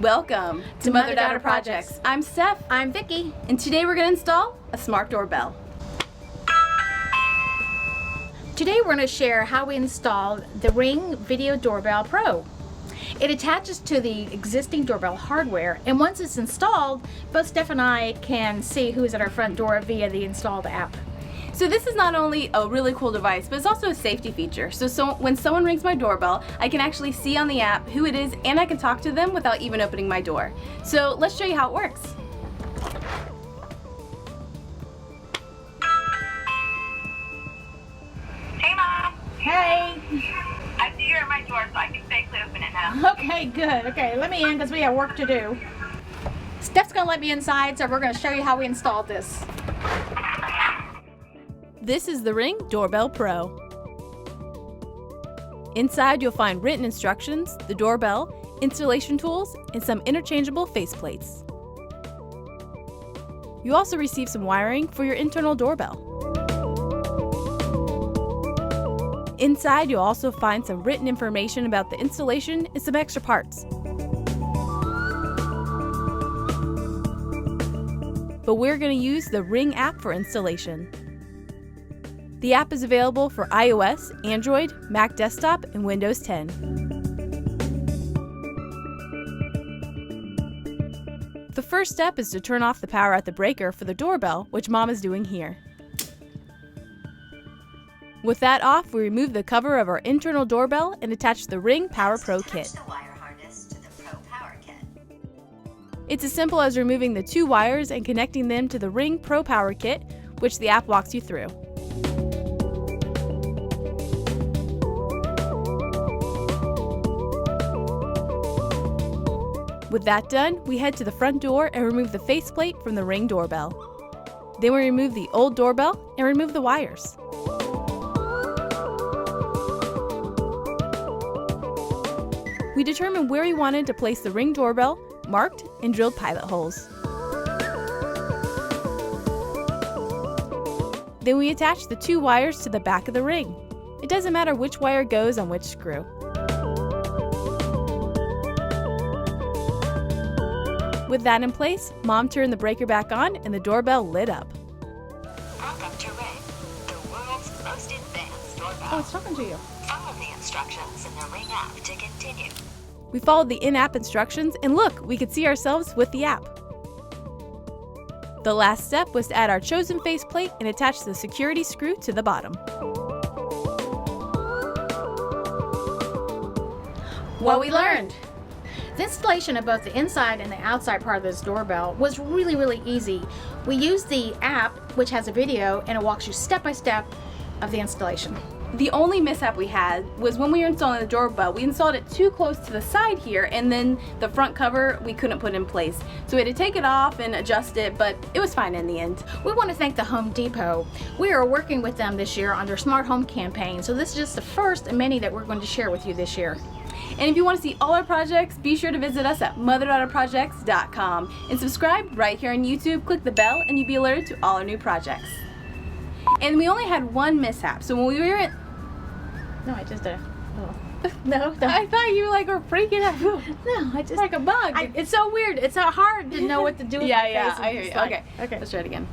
Welcome to Mother-Daughter Projects. I'm Steph. I'm Vicki. And today we're going to install a smart doorbell. Today we're going to share how we installed the Ring Video Doorbell Pro. It attaches to the existing doorbell hardware, and once it's installed, both Steph and I can see who's at our front door via the installed app. So this is not only a really cool device, but it's also a safety feature. So when someone rings my doorbell, I can actually see on the app who it is, and I can talk to them without even opening my door. So let's show you how it works. Hey, Mom. Hey. I see you're at my door, so I can safely open it now. Okay, good. Okay, let me in because we have work to do. Steph's going to let me inside, so we're going to show you how we installed this. This is the Ring Doorbell Pro. Inside you'll find written instructions, the doorbell, installation tools, and some interchangeable faceplates. You also receive some wiring for your internal doorbell. Inside you'll also find some written information about the installation and some extra parts. But we're going to use the Ring app for installation. The app is available for iOS, Android, Mac Desktop, and Windows 10. The first step is to turn off the power at the breaker for the doorbell, which Mom is doing here. With that off, we remove the cover of our internal doorbell and attach the Ring Power Pro kit. It's as simple as removing the two wires and connecting them to the Ring Pro Power Kit, which the app walks you through. With that done, we head to the front door and remove the faceplate from the Ring doorbell. Then we remove the old doorbell and remove the wires. We determined where we wanted to place the Ring doorbell, marked, and drilled pilot holes. Then we attach the two wires to the back of the Ring. It doesn't matter which wire goes on which screw. With that in place, Mom turned the breaker back on and the doorbell lit up. Welcome to Ring, the world's most advanced doorbell. Oh, it's talking to you. Follow the instructions in the Ring app to continue. We followed the in-app instructions, and look, we could see ourselves with the app. The last step was to add our chosen faceplate and attach the security screw to the bottom. What we learned. The installation of both the inside and the outside part of this doorbell was really easy. We used the app, which has a video, and it walks you step by step of the installation. The only mishap we had was when we were installing the doorbell, we installed it too close to the side here, and then the front cover we couldn't put in place. So we had to take it off and adjust it, but it was fine in the end. We want to thank the Home Depot. We are working with them this year on their Smart Home campaign, so this is just the first of many that we're going to share with you this year. And if you want to see all our projects, be sure to visit us at motherdaughterprojects.com and subscribe right here on YouTube. Click the bell and you'll be alerted to all our new projects. And we only had one mishap. So when we were in... No, I just No, I thought you were freaking out. No, I just like a bug. It's so weird. It's so hard to know what to do with yeah, the face. I hear you. It's like- Okay, let's try it again.